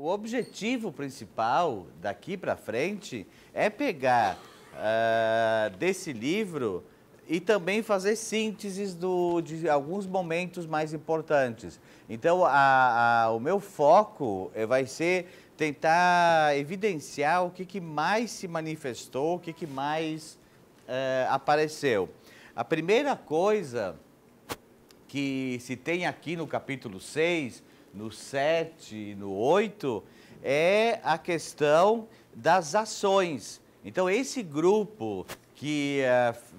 o objetivo principal daqui para frente é pegar desse livro e também fazer sínteses de alguns momentos mais importantes. Então, o meu foco vai ser tentar evidenciar o que mais se manifestou, o que mais apareceu. A primeira coisa que se tem aqui no capítulo 6, no 7 e no 8, é a questão das ações. Então, esse grupo que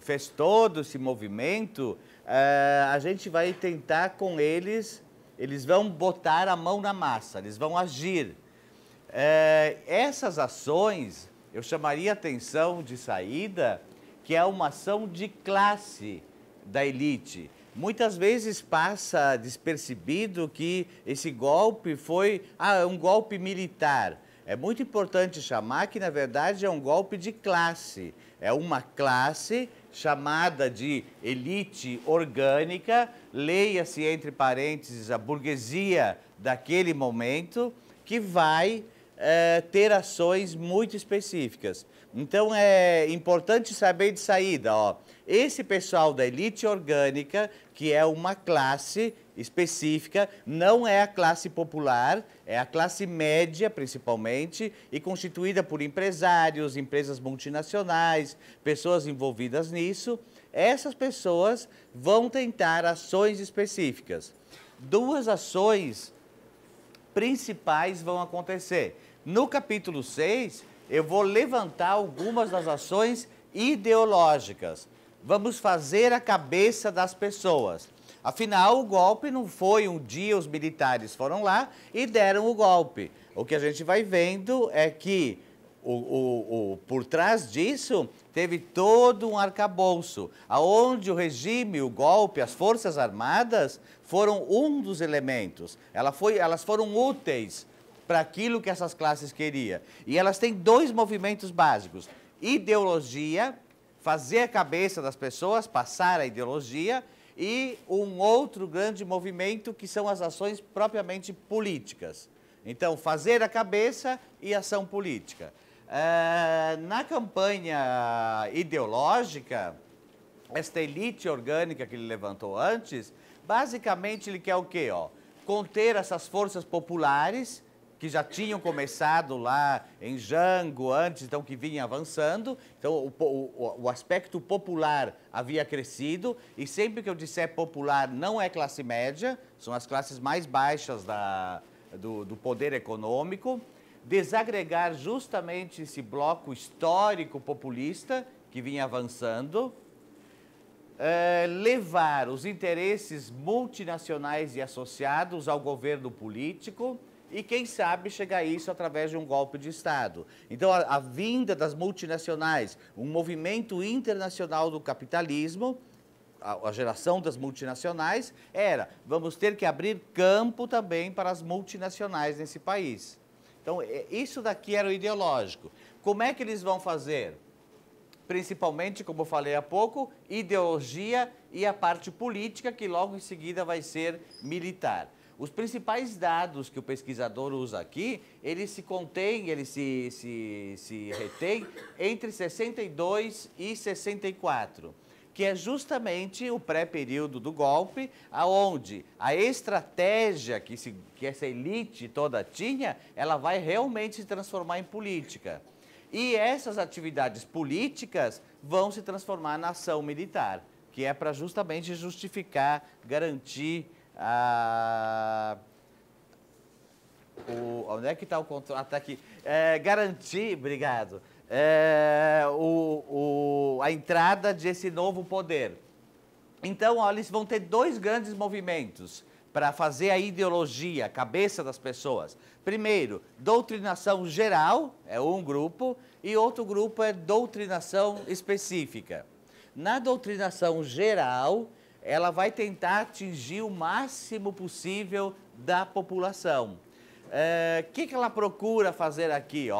fez todo esse movimento, a gente vai tentar com eles, eles vão botar a mão na massa, eles vão agir. Essas ações, eu chamaria a atenção de saída, que é uma ação de classe da elite. Muitas vezes passa despercebido que esse golpe foi um golpe militar. É muito importante chamar que, na verdade, é um golpe de classe. É uma classe chamada de elite orgânica, leia-se entre parênteses a burguesia daquele momento, que vai ter ações muito específicas. Então, é importante saber de saída, ó. Esse pessoal da elite orgânica, que é uma classe específica, não é a classe popular, é a classe média, principalmente, e constituída por empresários, empresas multinacionais, pessoas envolvidas nisso. Essas pessoas vão tentar ações específicas. Duas ações principais vão acontecer. No capítulo 6, eu vou levantar algumas das ações ideológicas. Vamos fazer a cabeça das pessoas. Afinal, o golpe não foi um dia os militares foram lá e deram o golpe. O que a gente vai vendo é que por trás disso teve todo um arcabouço, aonde o regime, o golpe, as Forças Armadas foram um dos elementos. Elas foram úteis para aquilo que essas classes queriam. E elas têm dois movimentos básicos: ideologia, fazer a cabeça das pessoas, passar a ideologia, e um outro grande movimento que são as ações propriamente políticas. Então, fazer a cabeça e ação política. Na campanha ideológica, esta elite orgânica que ele levantou antes, basicamente ele quer o quê? Conter essas forças populares, que já tinham começado lá em Jango antes, então que vinha avançando. Então o aspecto popular havia crescido, e sempre que eu disser popular não é classe média, são as classes mais baixas do poder econômico. Desagregar justamente esse bloco histórico populista que vinha avançando. Levar os interesses multinacionais e associados ao governo político, e quem sabe chegar a isso através de um golpe de Estado. Então, a vinda das multinacionais, um movimento internacional do capitalismo, a geração das multinacionais, vamos ter que abrir campo também para as multinacionais nesse país. Então, isso daqui era o ideológico. Como é que eles vão fazer? Principalmente, como eu falei há pouco, ideologia e a parte política, que logo em seguida vai ser militar. Os principais dados que o pesquisador usa aqui, ele se retém entre 62 e 64, que é justamente o pré-período do golpe, aonde a estratégia que essa elite toda tinha, ela vai realmente se transformar em política. E essas atividades políticas vão se transformar na ação militar, que é para justamente justificar, garantir onde é que está o controle? Está aqui. Garantir, obrigado, a entrada desse novo poder. Então, olha, eles vão ter dois grandes movimentos para fazer a ideologia, a cabeça das pessoas. Primeiro, doutrinação geral, é um grupo, e outro grupo é doutrinação específica. Na doutrinação geral, ela vai tentar atingir o máximo possível da população. O que ela procura fazer aqui?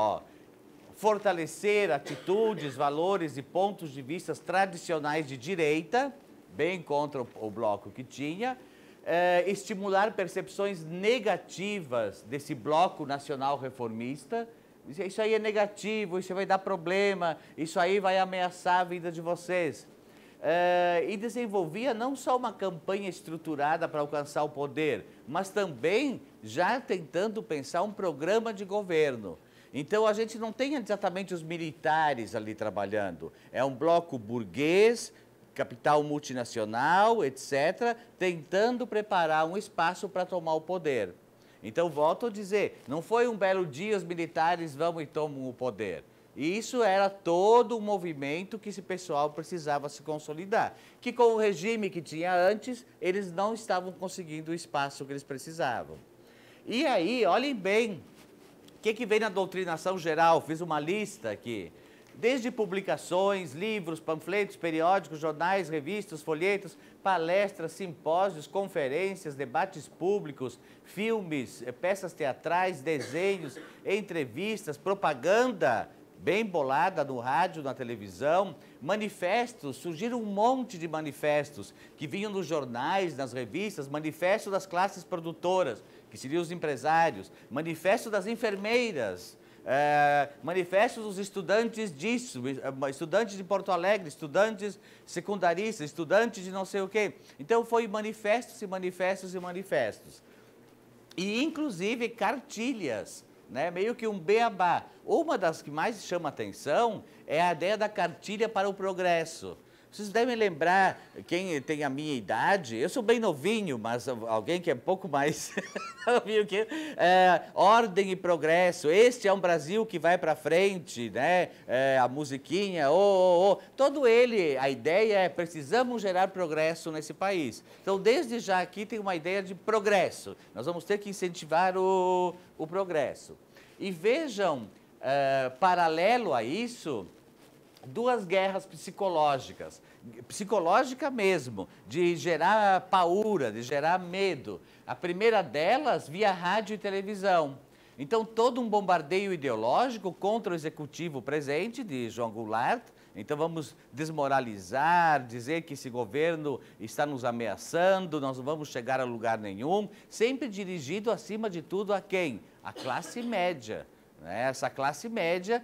Fortalecer atitudes, valores e pontos de vista tradicionais de direita, bem contra o bloco que tinha, estimular percepções negativas desse bloco nacional reformista. Isso aí é negativo, isso vai dar problema, isso aí vai ameaçar a vida de vocês. E desenvolvia não só uma campanha estruturada para alcançar o poder, mas também já tentando pensar um programa de governo. Então, a gente não tem exatamente os militares ali trabalhando. É um bloco burguês, capital multinacional, etc., tentando preparar um espaço para tomar o poder. Então, volto a dizer, não foi um belo dia os militares vão e tomam o poder. Isso era todo um movimento que esse pessoal precisava se consolidar. Que com o regime que tinha antes, eles não estavam conseguindo o espaço que eles precisavam. E aí, olhem bem, o que vem na doutrinação geral? Fiz uma lista aqui. Desde publicações, livros, panfletos, periódicos, jornais, revistas, folhetos, palestras, simpósios, conferências, debates públicos, filmes, peças teatrais, desenhos, entrevistas, propaganda bem bolada no rádio, na televisão, manifestos, surgiram um monte de manifestos que vinham nos jornais, nas revistas, manifesto das classes produtoras, que seriam os empresários, manifesto das enfermeiras, manifestos dos estudantes disso, estudantes de Porto Alegre, estudantes secundaristas, estudantes de não sei o quê. Então, foi manifestos e manifestos e manifestos. E, inclusive, cartilhas, né? Meio que um beabá. Uma das que mais chama atenção é a ideia da cartilha para o progresso. Vocês devem lembrar, quem tem a minha idade, eu sou bem novinho, mas alguém que é um pouco mais novinho que ordem e progresso, este é um Brasil que vai para frente, né? A musiquinha, todo ele, a ideia é precisamos gerar progresso nesse país. Então, desde já aqui tem uma ideia de progresso, nós vamos ter que incentivar o progresso. E vejam, paralelo a isso, duas guerras psicológicas, psicológica mesmo, de gerar paura, de gerar medo. A primeira delas via rádio e televisão. Então, todo um bombardeio ideológico contra o executivo presente de João Goulart. Então, vamos desmoralizar, dizer que esse governo está nos ameaçando, nós não vamos chegar a lugar nenhum, sempre dirigido, acima de tudo, a quem? A classe média. Essa classe média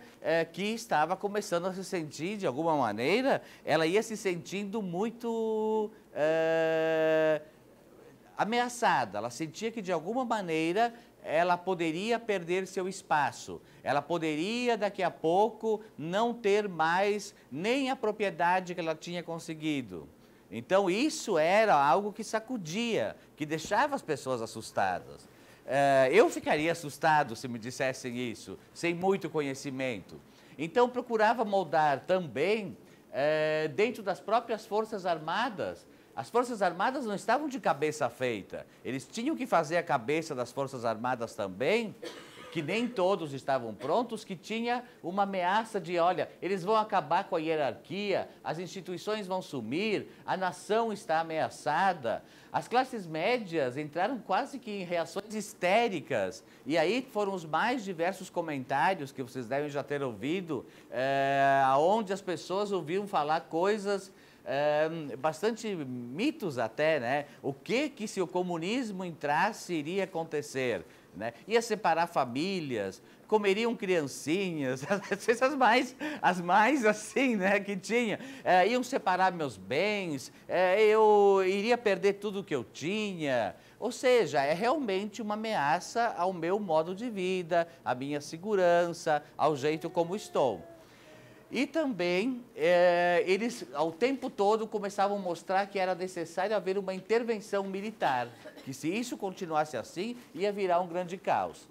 que estava começando a se sentir, de alguma maneira, ela ia se sentindo muito ameaçada. Ela sentia que, de alguma maneira, ela poderia perder seu espaço. Ela poderia, daqui a pouco, não ter mais nem a propriedade que ela tinha conseguido. Então, isso era algo que sacudia, que deixava as pessoas assustadas. Eu ficaria assustado se me dissessem isso, sem muito conhecimento. Então, procurava moldar também dentro das próprias Forças Armadas. As Forças Armadas não estavam de cabeça feita, eles tinham que fazer a cabeça das Forças Armadas também, que nem todos estavam prontos, que tinha uma ameaça de, olha, eles vão acabar com a hierarquia, as instituições vão sumir, a nação está ameaçada. As classes médias entraram quase que em reações histéricas, e aí foram os mais diversos comentários que vocês devem já ter ouvido, onde as pessoas ouviram falar coisas bastante mitos até, né? O que se o comunismo entrasse iria acontecer, né? Ia separar famílias, comeriam criancinhas, as mais assim, né, que tinha, iam separar meus bens, eu iria perder tudo que eu tinha. Ou seja, é realmente uma ameaça ao meu modo de vida, à minha segurança, ao jeito como estou. E também, eles, ao tempo todo, começavam a mostrar que era necessário haver uma intervenção militar, que se isso continuasse assim, ia virar um grande caos.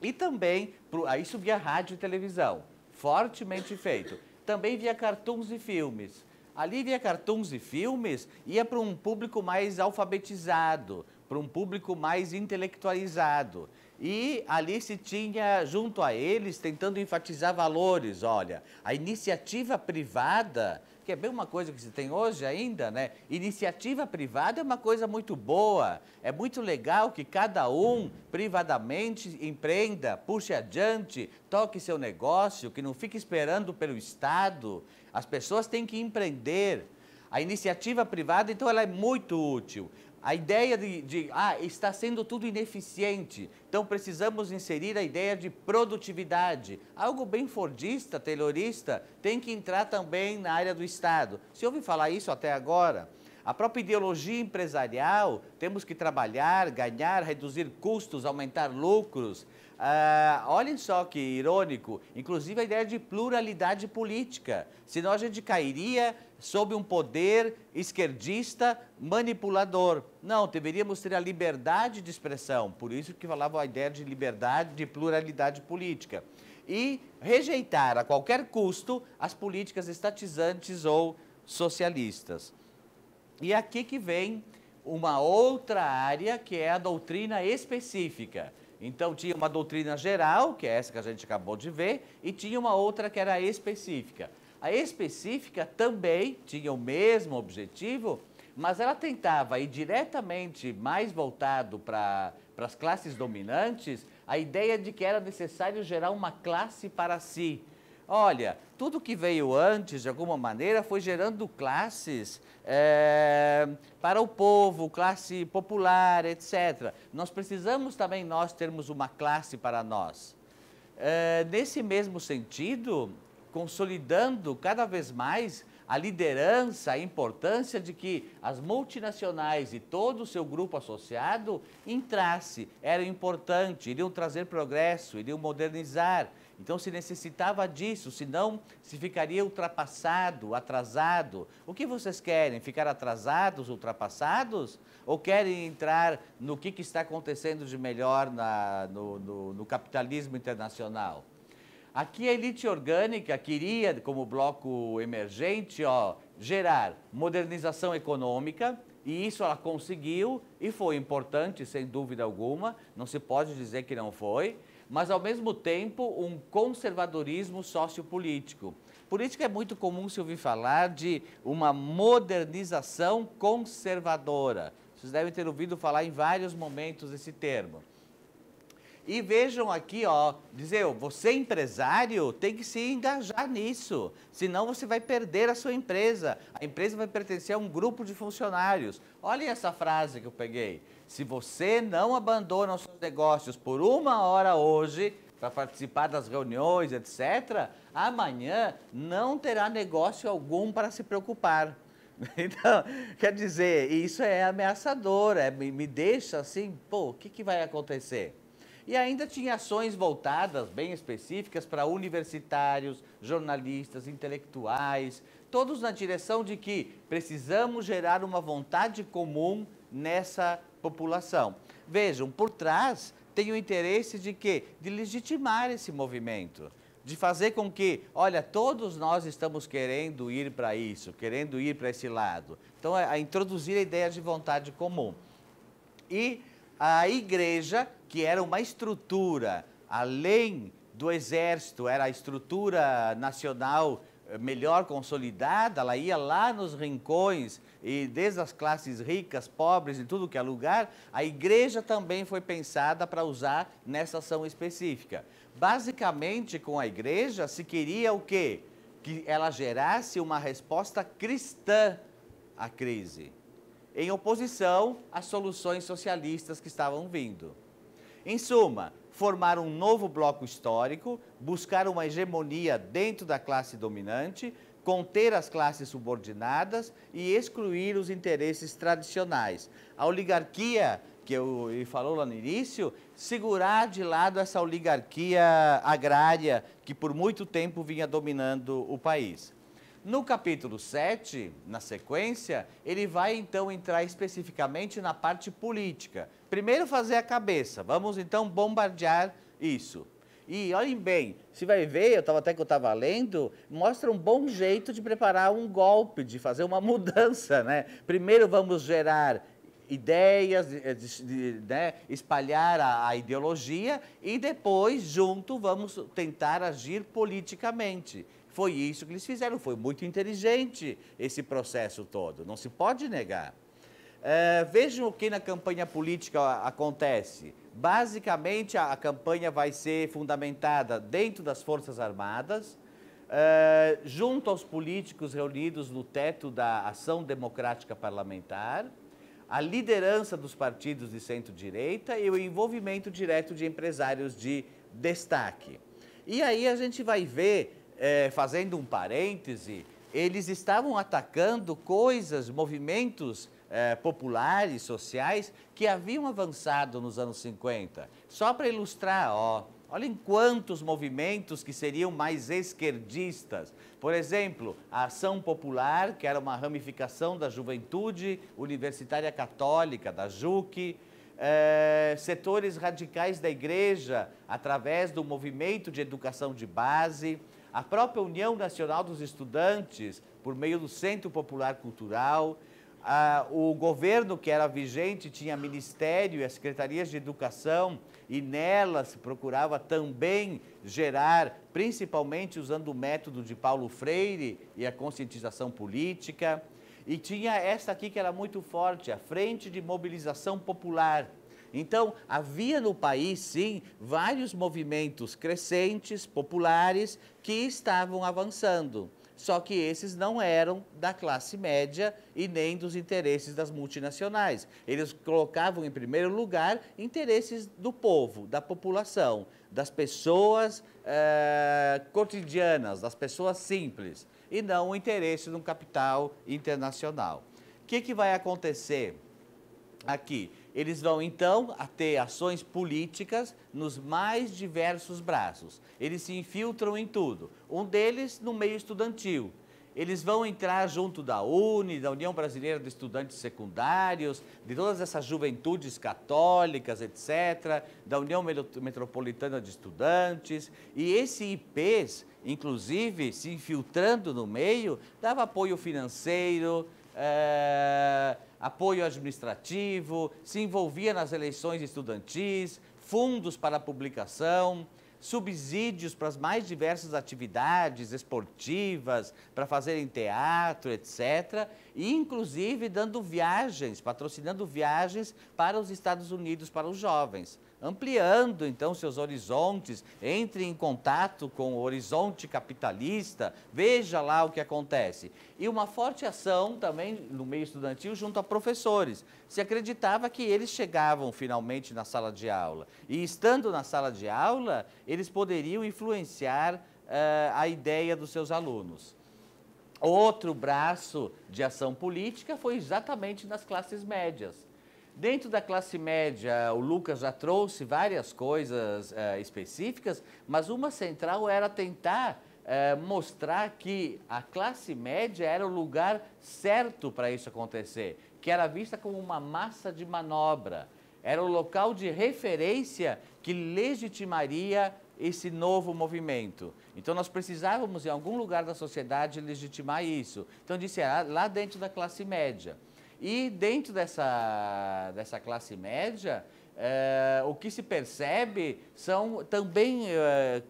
E também, isso via rádio e televisão, fortemente feito. Também via cartoons e filmes. Ali via cartoons e filmes, ia para um público mais alfabetizado, para um público mais intelectualizado. E ali se tinha, junto a eles, tentando enfatizar valores. Olha, a iniciativa privada, que é bem uma coisa que se tem hoje ainda, né? Iniciativa privada é uma coisa muito boa, é muito legal que cada um, privadamente, empreenda, puxe adiante, toque seu negócio, que não fique esperando pelo Estado. As pessoas têm que empreender. A iniciativa privada, então, ela é muito útil. A ideia está sendo tudo ineficiente, então precisamos inserir a ideia de produtividade. Algo bem fordista, taylorista, tem que entrar também na área do Estado. Se ouve falar isso até agora? A própria ideologia empresarial, temos que trabalhar, ganhar, reduzir custos, aumentar lucros. Olhem só que irônico, inclusive a ideia de pluralidade política, senão a gente cairia sob um poder esquerdista manipulador. Não, deveríamos ter a liberdade de expressão, por isso que falava a ideia de liberdade, de pluralidade política. E rejeitar a qualquer custo as políticas estatizantes ou socialistas. E aqui que vem uma outra área, que é a doutrina específica. Então, tinha uma doutrina geral, que é essa que a gente acabou de ver, e tinha uma outra que era a específica. A específica também tinha o mesmo objetivo, mas ela tentava ir diretamente mais voltado para as classes dominantes, a ideia de que era necessário gerar uma classe para si. Olha, tudo que veio antes, de alguma maneira, foi gerando classes para o povo, classe popular, etc. Nós precisamos também nós termos uma classe para nós. Nesse mesmo sentido, consolidando cada vez mais a liderança, a importância de que as multinacionais e todo o seu grupo associado entrasse, era importante, iriam trazer progresso, iriam modernizar. Então se necessitava disso, senão se ficaria ultrapassado, atrasado. O que vocês querem? Ficar atrasados, ultrapassados? Ou querem entrar no que está acontecendo de melhor no capitalismo internacional? Aqui a elite orgânica queria, como bloco emergente, gerar modernização econômica, e isso ela conseguiu, e foi importante, sem dúvida alguma, não se pode dizer que não foi, mas ao mesmo tempo um conservadorismo sociopolítico. Por isso que é muito comum se ouvir falar de uma modernização conservadora. Vocês devem ter ouvido falar em vários momentos esse termo. E vejam aqui, dizer, você empresário tem que se engajar nisso, senão você vai perder a sua empresa. A empresa vai pertencer a um grupo de funcionários. Olhem essa frase que eu peguei. Se você não abandona os seus negócios por 1 hora hoje, para participar das reuniões, etc., amanhã não terá negócio algum para se preocupar. Então, quer dizer, isso é ameaçador, me deixa assim, o que vai acontecer? E ainda tinha ações voltadas, bem específicas, para universitários, jornalistas, intelectuais, todos na direção de que precisamos gerar uma vontade comum nessa população. Vejam, por trás tem o interesse de quê? De legitimar esse movimento, de fazer com que, olha, todos nós estamos querendo ir para isso, querendo ir para esse lado. Então, a introduzir a ideia de vontade comum. E a igreja, que era uma estrutura, além do exército, era a estrutura nacional melhor consolidada, ela ia lá nos rincões, e desde as classes ricas, pobres, em tudo que é lugar, a igreja também foi pensada para usar nessa ação específica. Basicamente, com a igreja, se queria o quê? Que ela gerasse uma resposta cristã à crise, em oposição às soluções socialistas que estavam vindo. Em suma, formar um novo bloco histórico, buscar uma hegemonia dentro da classe dominante, conter as classes subordinadas e excluir os interesses tradicionais. A oligarquia, que ele falou lá no início, segurar de lado essa oligarquia agrária que por muito tempo vinha dominando o país. No capítulo 7, na sequência, ele vai então entrar especificamente na parte política. Primeiro fazer a cabeça, vamos então bombardear isso. E olhem bem, você vai ver, que eu estava lendo, mostra um bom jeito de preparar um golpe, de fazer uma mudança, né? Primeiro vamos gerar ideias, né, espalhar a ideologia e depois, junto, vamos tentar agir politicamente. Foi isso que eles fizeram, foi muito inteligente esse processo todo, não se pode negar. Vejam o que na campanha política acontece. Basicamente, a campanha vai ser fundamentada dentro das Forças Armadas, junto aos políticos reunidos no teto da Ação Democrática Parlamentar. a liderança dos partidos de centro-direita e o envolvimento direto de empresários de destaque. E aí a gente vai ver, fazendo um parêntese, eles estavam atacando coisas, movimentos populares, sociais, que haviam avançado nos anos 50. Só para ilustrar, olhem quantos movimentos que seriam mais esquerdistas. Por exemplo, a Ação Popular, que era uma ramificação da Juventude Universitária Católica, da JUC, setores radicais da igreja, através do movimento de educação de base, a própria União Nacional dos Estudantes, por meio do Centro Popular Cultural, o governo que era vigente tinha ministério e as secretarias de educação, e nelas se procurava também gerar, principalmente usando o método de Paulo Freire e a conscientização política. E tinha essa aqui que era muito forte, a Frente de Mobilização Popular. Então, havia no país, sim, vários movimentos crescentes, populares, que estavam avançando. Só que esses não eram da classe média e nem dos interesses das multinacionais. Eles colocavam em primeiro lugar interesses do povo, da população, das pessoas cotidianas, das pessoas simples, e não o interesse de um capital internacional. O que vai acontecer aqui? Eles vão, então, a ter ações políticas nos mais diversos braços. Eles se infiltram em tudo. Um deles no meio estudantil. Eles vão entrar junto da UNE, da União Brasileira de Estudantes Secundários, de todas essas juventudes católicas, etc., da União Metropolitana de Estudantes. E esse IPs, inclusive, se infiltrando no meio, dava apoio financeiro, apoio administrativo, se envolvia nas eleições estudantis, fundos para publicação, subsídios para as mais diversas atividades esportivas, para fazerem teatro, etc. E, inclusive, dando viagens, patrocinando viagens para os Estados Unidos para os jovens, ampliando, então, seus horizontes, entre em contato com o horizonte capitalista, veja lá o que acontece. E uma forte ação também no meio estudantil junto a professores. Se acreditava que eles chegavam finalmente na sala de aula. E, estando na sala de aula, eles poderiam influenciar a ideia dos seus alunos. Outro braço de ação política foi exatamente nas classes médias. Dentro da classe média, o Lucas já trouxe várias coisas específicas, mas uma central era tentar mostrar que a classe média era o lugar certo para isso acontecer, que era vista como uma massa de manobra, era o local de referência que legitimaria esse novo movimento. Então, nós precisávamos, em algum lugar da sociedade, legitimar isso. Então, disse, lá dentro da classe média. E dentro dessa classe média, o que se percebe são também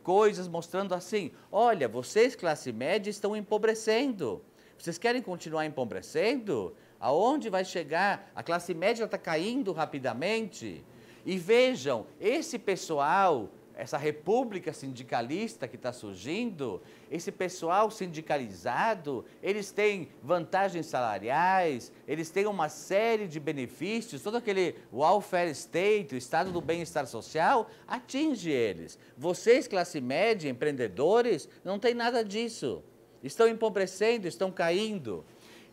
coisas mostrando assim, olha, vocês, classe média, estão empobrecendo. Vocês querem continuar empobrecendo? Aonde vai chegar? A classe média está caindo rapidamente. E vejam, esse pessoal, essa república sindicalista que está surgindo, esse pessoal sindicalizado, eles têm vantagens salariais, eles têm uma série de benefícios, todo aquele welfare state, o estado do bem-estar social, atinge eles. Vocês, classe média, empreendedores, não tem nada disso. Estão empobrecendo, estão caindo.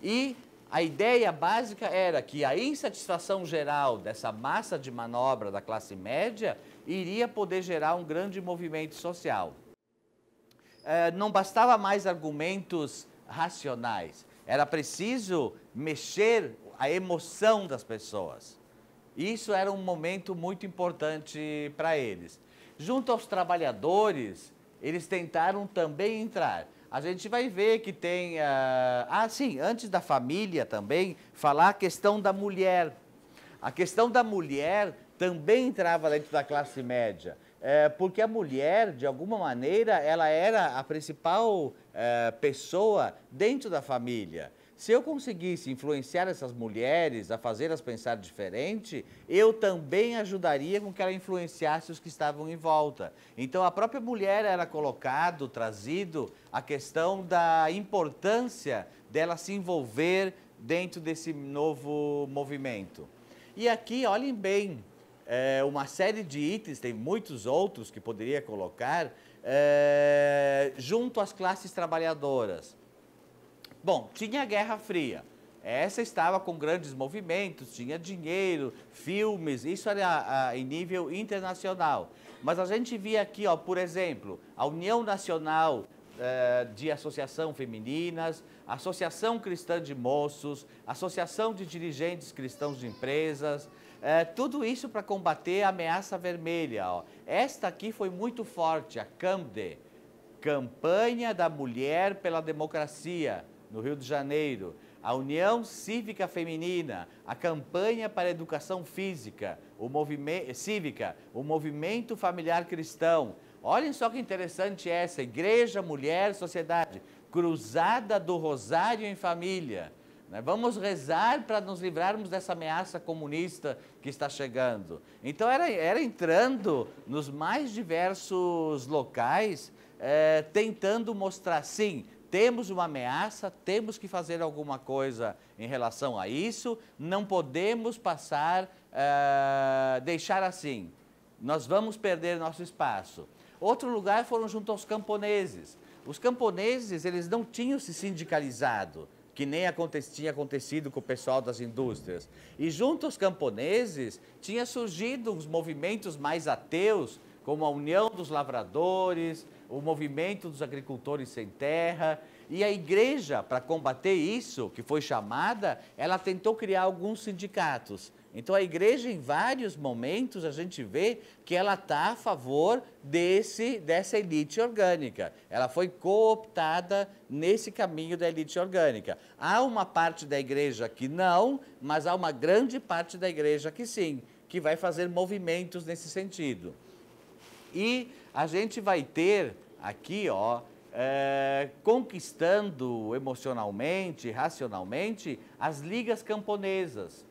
E a ideia básica era que a insatisfação geral dessa massa de manobra da classe média iria poder gerar um grande movimento social. Não bastava mais argumentos racionais, era preciso mexer a emoção das pessoas. Isso era um momento muito importante para eles. Junto aos trabalhadores, eles tentaram também entrar. A gente vai ver que tem... sim, antes da família também, falar a questão da mulher. A questão da mulher também entrava dentro da classe média, porque a mulher, de alguma maneira, ela era a principal pessoa dentro da família. Se eu conseguisse influenciar essas mulheres a fazê-las pensar diferente, eu também ajudaria com que ela influenciasse os que estavam em volta. Então, a própria mulher era trazido a questão da importância dela se envolver dentro desse novo movimento. E aqui, olhem bem, uma série de itens, tem muitos outros que poderia colocar, junto às classes trabalhadoras. Bom, tinha a Guerra Fria. Essa estava com grandes movimentos, tinha dinheiro, filmes, isso era em nível internacional. Mas a gente via aqui, ó, por exemplo, a União Nacional de Associação Femininas, Associação Cristã de Moços, Associação de Dirigentes Cristãos de Empresas, tudo isso para combater a ameaça vermelha. Ó. Esta aqui foi muito forte, a CAMDE, Campanha da Mulher pela Democracia, no Rio de Janeiro. A União Cívica Feminina, a Campanha para a Educação Física, o Movimento Familiar Cristão. Olhem só que interessante essa, Igreja, Mulher, Sociedade, Cruzada do Rosário em Família. Vamos rezar para nos livrarmos dessa ameaça comunista que está chegando. Então era entrando nos mais diversos locais, tentando mostrar, sim, temos uma ameaça, temos que fazer alguma coisa em relação a isso, não podemos deixar assim, nós vamos perder nosso espaço. Outro lugar foram junto aos camponeses. Os camponeses, eles não tinham se sindicalizado, que nem tinha acontecido com o pessoal das indústrias. E junto aos camponeses, tinha surgido uns movimentos mais ateus, como a União dos Lavradores, o Movimento dos Agricultores Sem Terra. E a igreja, para combater isso, que foi chamada, ela tentou criar alguns sindicatos. Então a igreja, em vários momentos, a gente vê que ela está a favor dessa elite orgânica. Ela foi cooptada nesse caminho da elite orgânica. Há uma parte da igreja que não, mas há uma grande parte da igreja que sim, que vai fazer movimentos nesse sentido. E a gente vai ter aqui, ó, conquistando emocionalmente, racionalmente, as ligas camponesas,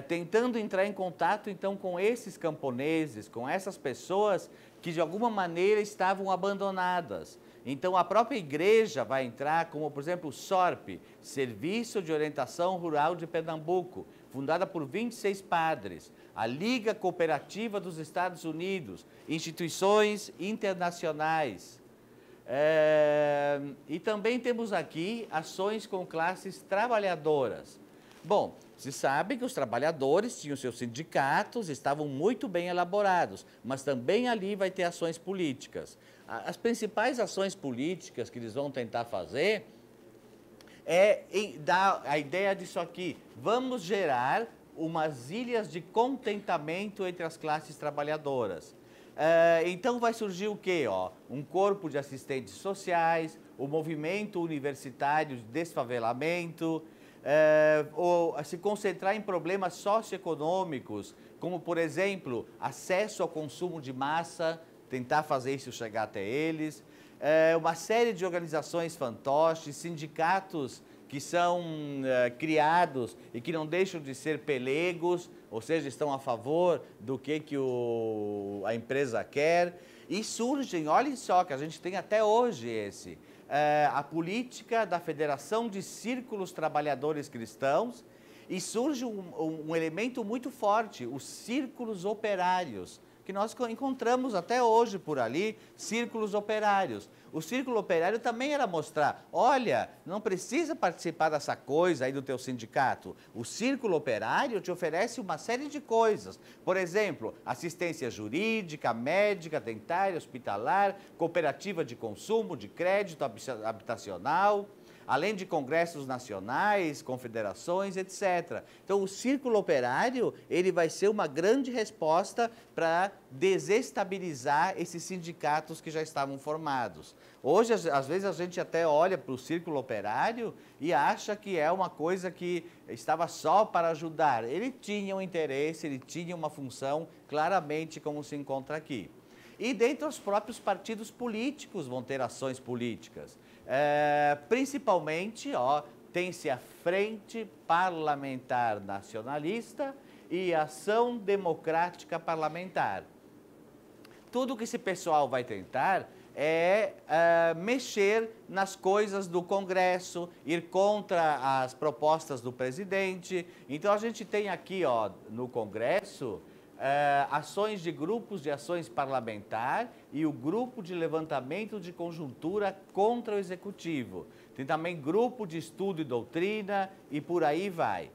tentando entrar em contato, então, com esses camponeses, com essas pessoas que, de alguma maneira, estavam abandonadas. Então, a própria igreja vai entrar, como, por exemplo, o SORP, Serviço de Orientação Rural de Pernambuco, fundada por 26 padres, a Liga Cooperativa dos Estados Unidos, instituições internacionais. E também temos aqui ações com classes trabalhadoras. Bom, se sabe que os trabalhadores tinham seus sindicatos, estavam muito bem elaborados, mas também ali vai ter ações políticas. As principais ações políticas que eles vão tentar fazer dar a ideia disso aqui. Vamos gerar umas ilhas de contentamento entre as classes trabalhadoras. Então vai surgir o quê? Ó? Um corpo de assistentes sociais, o movimento universitário de desfavelamento, ou se concentrar em problemas socioeconômicos, como, por exemplo, acesso ao consumo de massa, tentar fazer isso chegar até eles, uma série de organizações fantoches, sindicatos que são criados e que não deixam de ser pelegos, ou seja, estão a favor do que a empresa quer. E surgem, olhem só, que a gente tem até hoje a política da Federação de Círculos Trabalhadores Cristãos, e surge um elemento muito forte, os círculos operários, que nós encontramos até hoje por ali, círculos operários. O círculo operário também era mostrar, olha, não precisa participar dessa coisa aí do teu sindicato. O círculo operário te oferece uma série de coisas. Por exemplo, assistência jurídica, médica, dentária, hospitalar, cooperativa de consumo, de crédito habitacional, além de congressos nacionais, confederações, etc. Então, o círculo operário, ele vai ser uma grande resposta para desestabilizar esses sindicatos que já estavam formados. Hoje, às vezes, a gente até olha para o círculo operário e acha que é uma coisa que estava só para ajudar. Ele tinha um interesse, ele tinha uma função, claramente como se encontra aqui. E dentro dos próprios partidos políticos vão ter ações políticas. Principalmente, tem-se a Frente Parlamentar Nacionalista e a Ação Democrática Parlamentar. Tudo que esse pessoal vai tentar mexer nas coisas do Congresso, ir contra as propostas do presidente. Então, a gente tem aqui, ó, no Congresso, ações de grupos de ações parlamentar e o grupo de levantamento de conjuntura contra o Executivo. Tem também grupo de estudo e doutrina e por aí vai.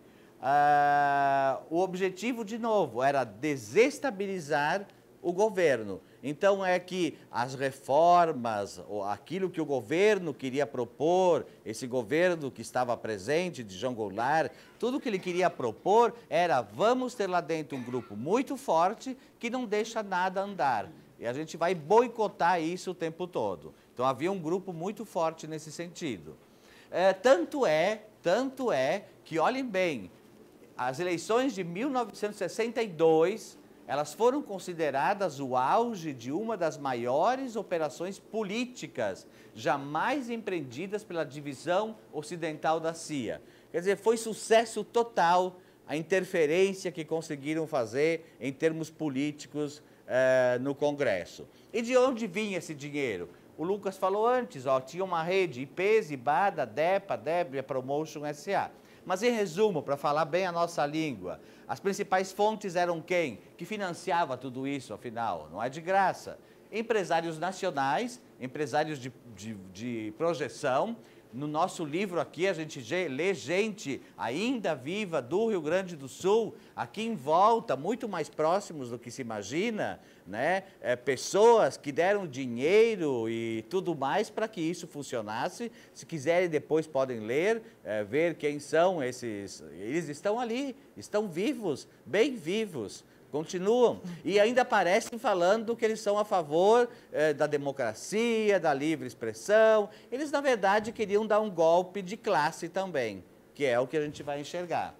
O objetivo, de novo, era desestabilizar o governo. Então, é que as reformas, aquilo que o governo queria propor, esse governo que estava presente, de João Goulart, tudo que ele queria propor era: vamos ter lá dentro um grupo muito forte que não deixa nada andar. E a gente vai boicotar isso o tempo todo. Então, havia um grupo muito forte nesse sentido. Tanto é que, olhem bem, as eleições de 1962... elas foram consideradas o auge de uma das maiores operações políticas jamais empreendidas pela divisão ocidental da CIA. Quer dizer, foi sucesso total a interferência que conseguiram fazer em termos políticos no Congresso. E de onde vinha esse dinheiro? O Lucas falou antes, ó, tinha uma rede, IPES, IBADA, DEPA, Débria, Promotion SA. Mas, em resumo, para falar bem a nossa língua, as principais fontes eram quem? Que financiava tudo isso, afinal? Não é de graça. Empresários nacionais, empresários de projeção. No nosso livro aqui, a gente lê gente ainda viva do Rio Grande do Sul, aqui em volta, muito mais próximos do que se imagina, né? Pessoas que deram dinheiro e tudo mais para que isso funcionasse. Se quiserem, depois podem ler, ver quem são esses. Eles estão ali, estão vivos, bem vivos. Continuam. E ainda aparecem falando que eles são a favor da democracia, da livre expressão. Eles, na verdade, queriam dar um golpe de classe também, que é o que a gente vai enxergar.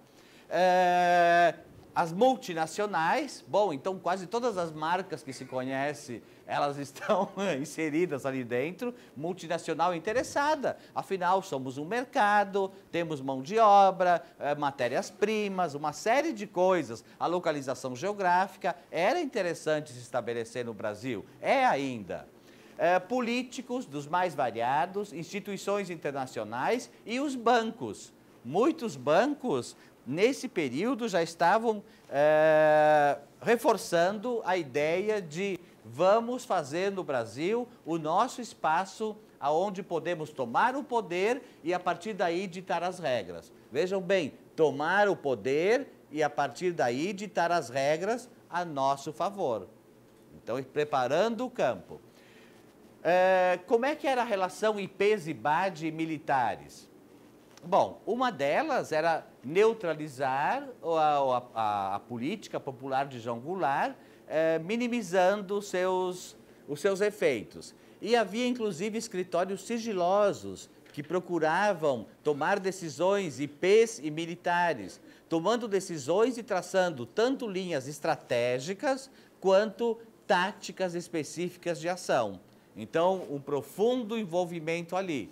As multinacionais, bom, então quase todas as marcas que se conhece, elas estão inseridas ali dentro. Multinacional interessada, afinal somos um mercado, temos mão de obra, matérias-primas, uma série de coisas. A localização geográfica era interessante se estabelecer no Brasil, é ainda. Políticos dos mais variados, instituições internacionais e os bancos. Muitos bancos, nesse período, já estavam reforçando a ideia de vamos fazer no Brasil o nosso espaço aonde podemos tomar o poder e, a partir daí, ditar as regras. Vejam bem, tomar o poder e, a partir daí, ditar as regras a nosso favor. Então, preparando o campo. Como é que era a relação IPES, IBAD e militares? Bom, uma delas era neutralizar a política popular de João Goulart, minimizando os seus efeitos. E havia, inclusive, escritórios sigilosos que procuravam tomar decisões, IPs e militares, tomando decisões e traçando tanto linhas estratégicas quanto táticas específicas de ação. Então, um profundo envolvimento ali.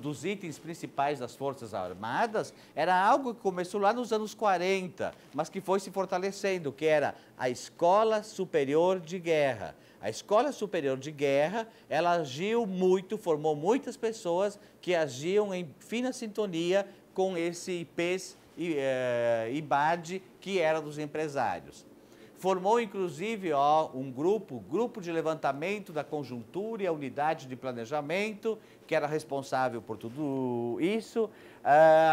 Dos itens principais das Forças Armadas era algo que começou lá nos anos 40, mas que foi se fortalecendo, que era a Escola Superior de Guerra. A Escola Superior de Guerra, ela agiu muito, formou muitas pessoas que agiam em fina sintonia com esse IPES e IBAD, que era dos empresários. Formou, inclusive, um grupo de levantamento da conjuntura e a unidade de planejamento, que era responsável por tudo isso.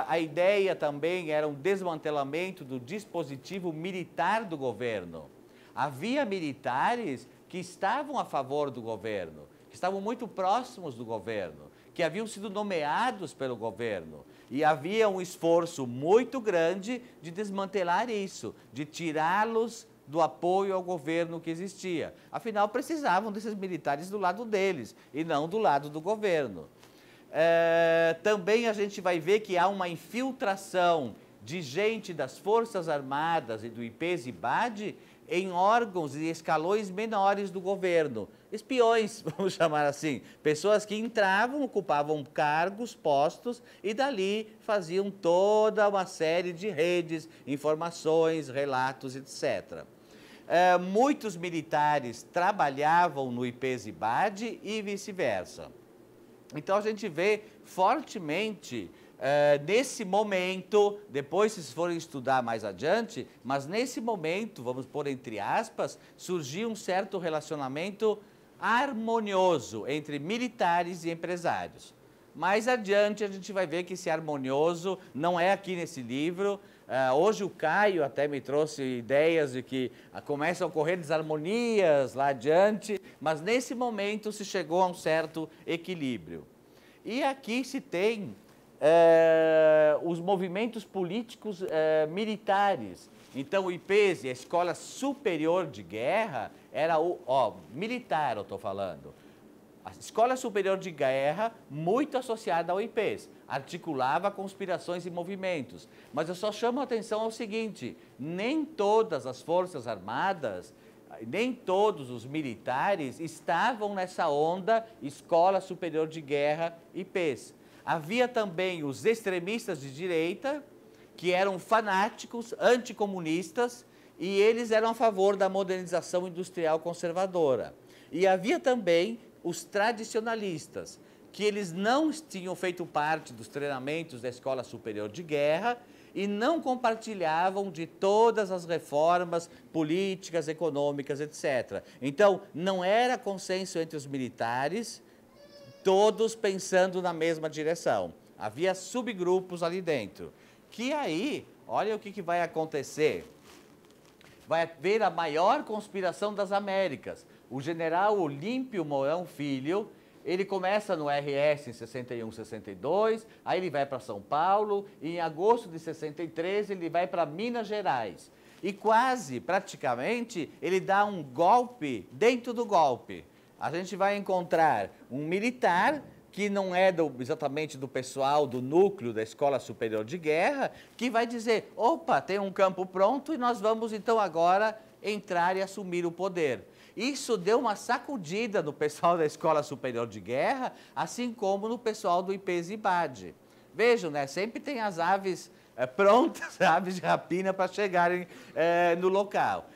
A ideia também era um desmantelamento do dispositivo militar do governo. Havia militares que estavam a favor do governo, que estavam muito próximos do governo, que haviam sido nomeados pelo governo. E havia um esforço muito grande de desmantelar isso, de tirá-los do apoio ao governo que existia. Afinal, precisavam desses militares do lado deles e não do lado do governo. Também a gente vai ver que há uma infiltração de gente das Forças Armadas e do IPES e IBAD em órgãos e escalões menores do governo. Espiões, vamos chamar assim. Pessoas que entravam, ocupavam cargos, postos e dali faziam toda uma série de redes, informações, relatos, etc. muitos militares trabalhavam no IPES-IBAD e vice-versa. Então, a gente vê fortemente, nesse momento, depois vocês forem estudar mais adiante, mas nesse momento, vamos pôr entre aspas, surgiu um certo relacionamento harmonioso entre militares e empresários. Mais adiante a gente vai ver que esse harmonioso não é aqui nesse livro. Hoje o Caio até me trouxe ideias de que começam a ocorrer desarmonias lá adiante, mas nesse momento se chegou a um certo equilíbrio. E aqui se tem os movimentos políticos militares. Então o IPES, a Escola Superior de Guerra, era militar, eu estou falando. A Escola Superior de Guerra, muito associada ao IPES, articulava conspirações e movimentos. Mas eu só chamo a atenção ao seguinte, nem todas as Forças Armadas, nem todos os militares estavam nessa onda Escola Superior de Guerra, IPES. Havia também os extremistas de direita, que eram fanáticos, anticomunistas, e eles eram a favor da modernização industrial conservadora. E havia também os tradicionalistas, que eles não tinham feito parte dos treinamentos da Escola Superior de Guerra e não compartilhavam de todas as reformas políticas, econômicas, etc. Então, não era consenso entre os militares, todos pensando na mesma direção. Havia subgrupos ali dentro. Que aí, olha o que vai acontecer. Vai haver a maior conspiração das Américas. O general Olímpio Mourão Filho, ele começa no RS em 61, 62, aí ele vai para São Paulo, e em agosto de 63 ele vai para Minas Gerais. E quase, praticamente, ele dá um golpe dentro do golpe. A gente vai encontrar um militar que não é exatamente do pessoal do núcleo da Escola Superior de Guerra, que vai dizer, opa, tem um campo pronto e nós vamos então agora entrar e assumir o poder. Isso deu uma sacudida no pessoal da Escola Superior de Guerra, assim como no pessoal do IPES-IBAD. Vejam, né? Sempre tem as aves prontas, aves de rapina, para chegarem no local.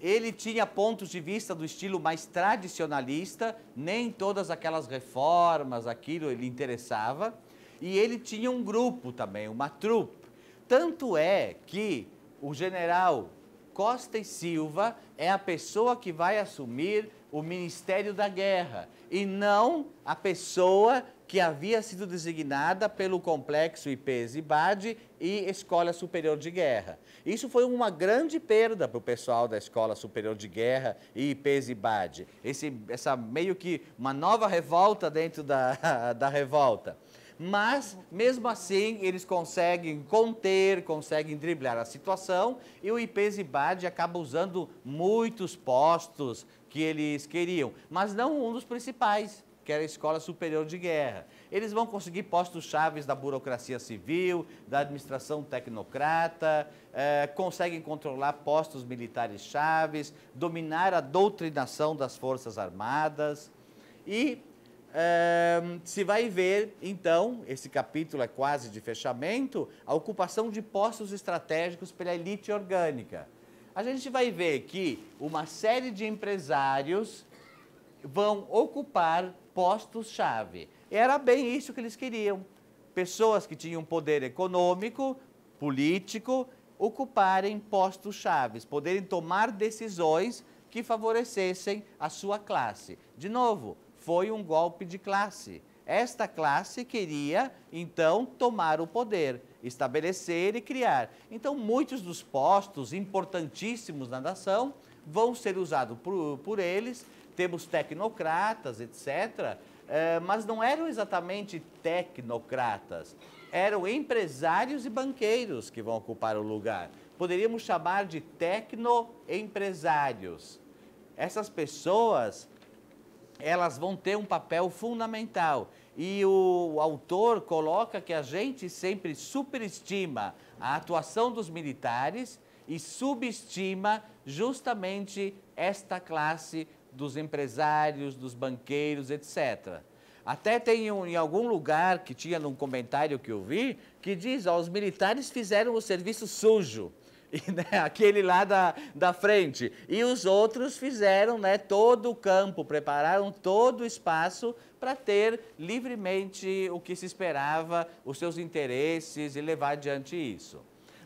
Ele tinha pontos de vista do estilo mais tradicionalista, nem todas aquelas reformas, aquilo ele interessava. E ele tinha um grupo também, uma trupe. Tanto é que o general Costa e Silva é a pessoa que vai assumir o Ministério da Guerra e não a pessoa que havia sido designada pelo complexo IPES-IBAD e Escola Superior de Guerra. Isso foi uma grande perda para o pessoal da Escola Superior de Guerra e IPES-IBAD. Essa meio que uma nova revolta dentro da revolta. Mas, mesmo assim, eles conseguem conter, conseguem driblar a situação e o IPES-IBAD acaba usando muitos postos que eles queriam, mas não um dos principais, que era a Escola Superior de Guerra. Eles vão conseguir postos chaves da burocracia civil, da administração tecnocrata, conseguem controlar postos militares chaves, dominar a doutrinação das Forças Armadas e se vai ver, então, esse capítulo é quase de fechamento, a ocupação de postos estratégicos pela elite orgânica. A gente vai ver que uma série de empresários vão ocupar postos-chave. Era bem isso que eles queriam. Pessoas que tinham poder econômico, político, ocuparem postos-chave, poderem tomar decisões que favorecessem a sua classe. De novo, foi um golpe de classe. Esta classe queria, então, tomar o poder, estabelecer e criar. Então, muitos dos postos importantíssimos na nação vão ser usados por eles. Temos tecnocratas, etc., mas não eram exatamente tecnocratas. Eram empresários e banqueiros que vão ocupar o lugar. Poderíamos chamar de tecnoempresários. Essas pessoas, elas vão ter um papel fundamental. E o autor coloca que a gente sempre superestima a atuação dos militares e subestima justamente esta classe dos empresários, dos banqueiros, etc. Até tem em algum lugar que tinha num comentário que eu vi, que diz, ó, os militares fizeram o serviço sujo. E, né, aquele lá da frente. E os outros fizeram, né, todo o campo, prepararam todo o espaço para ter livremente o que se esperava, os seus interesses e levar adiante isso.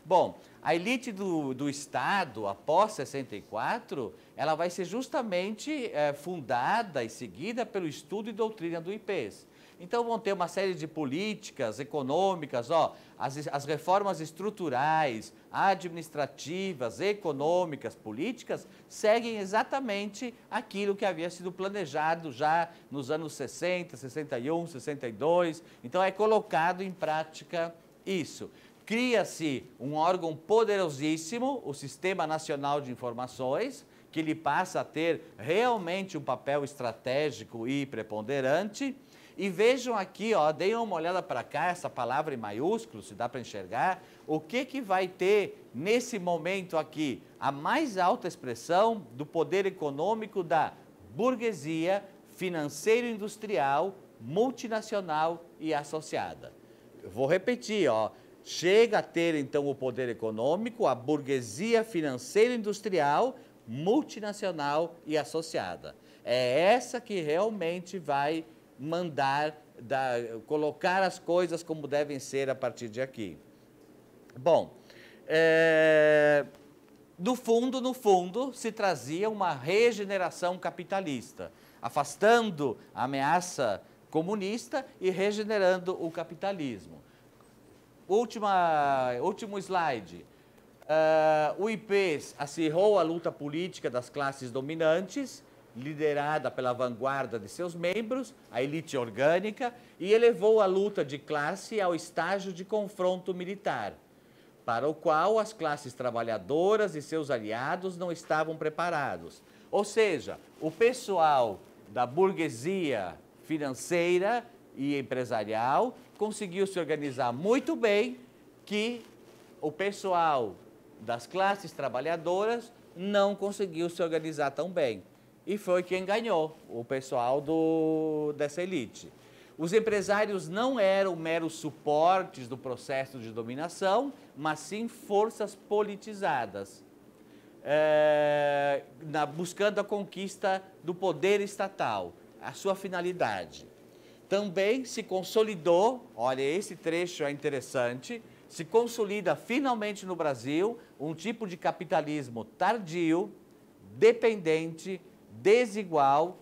Bom, a elite do Estado, após 64, ela vai ser justamente fundada e seguida pelo estudo e doutrina do IPES. Então vão ter uma série de políticas econômicas, as reformas estruturais, administrativas, econômicas, políticas, seguem exatamente aquilo que havia sido planejado já nos anos 60, 61, 62. Então é colocado em prática isso. Cria-se um órgão poderosíssimo, o Sistema Nacional de Informações, que ele passa a ter realmente um papel estratégico e preponderante. E vejam aqui, deem uma olhada para cá, essa palavra em maiúsculo, se dá para enxergar, o que vai ter nesse momento aqui? A mais alta expressão do poder econômico da burguesia financeiro-industrial, multinacional e associada. Eu vou repetir, chega a ter então o poder econômico, a burguesia financeiro-industrial, multinacional e associada. É essa que realmente vai mandar, colocar as coisas como devem ser a partir de aqui. Bom, no fundo, se trazia uma regeneração capitalista, afastando a ameaça comunista e regenerando o capitalismo. Último slide. O IPES acirrou a luta política das classes dominantes, liderada pela vanguarda de seus membros, a elite orgânica, e elevou a luta de classe ao estágio de confronto militar, para o qual as classes trabalhadoras e seus aliados não estavam preparados. Ou seja, o pessoal da burguesia financeira e empresarial conseguiu se organizar muito bem, que o pessoal das classes trabalhadoras não conseguiu se organizar tão bem. E foi quem ganhou, o pessoal dessa elite. Os empresários não eram meros suportes do processo de dominação, mas sim forças politizadas, buscando a conquista do poder estatal, a sua finalidade. Também se consolidou, olha, esse trecho é interessante, se consolida finalmente no Brasil um tipo de capitalismo tardio, dependente, desigual,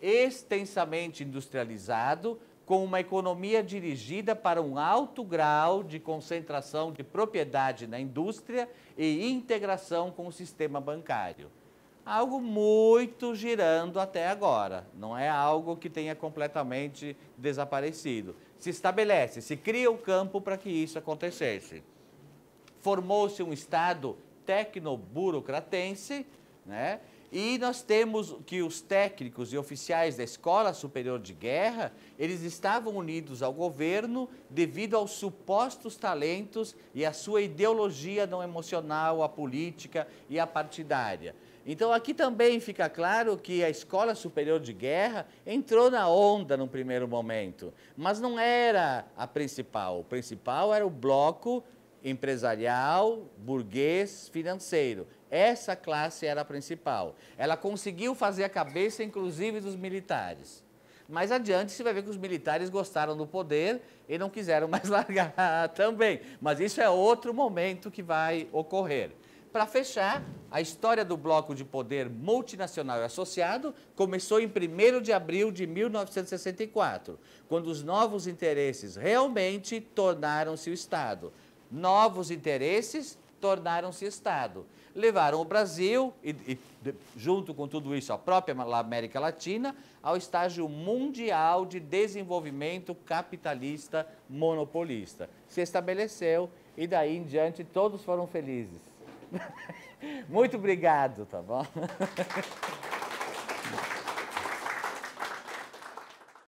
extensamente industrializado, com uma economia dirigida para um alto grau de concentração de propriedade na indústria e integração com o sistema bancário. Algo muito girando até agora, não é algo que tenha completamente desaparecido. Se estabelece, se cria o campo para que isso acontecesse. Formou-se um Estado tecnoburocratense, né? E nós temos que os técnicos e oficiais da Escola Superior de Guerra, eles estavam unidos ao governo devido aos supostos talentos e à sua ideologia não emocional, a política e a partidária. Então aqui também fica claro que a Escola Superior de Guerra entrou na onda num primeiro momento, mas não era a principal. O principal era o bloco empresarial, burguês, financeiro. Essa classe era a principal. Ela conseguiu fazer a cabeça, inclusive, dos militares. Mais adiante, você vai ver que os militares gostaram do poder e não quiseram mais largar também. Mas isso é outro momento que vai ocorrer. Para fechar, a história do bloco de poder multinacional e associado começou em 1º de abril de 1964, quando os novos interesses realmente tornaram-se o Estado. Novos interesses tornaram-se Estado. Levaram o Brasil, junto com tudo isso, a própria América Latina, ao estágio mundial de desenvolvimento capitalista monopolista. Se estabeleceu e daí em diante todos foram felizes. Muito obrigado, tá bom?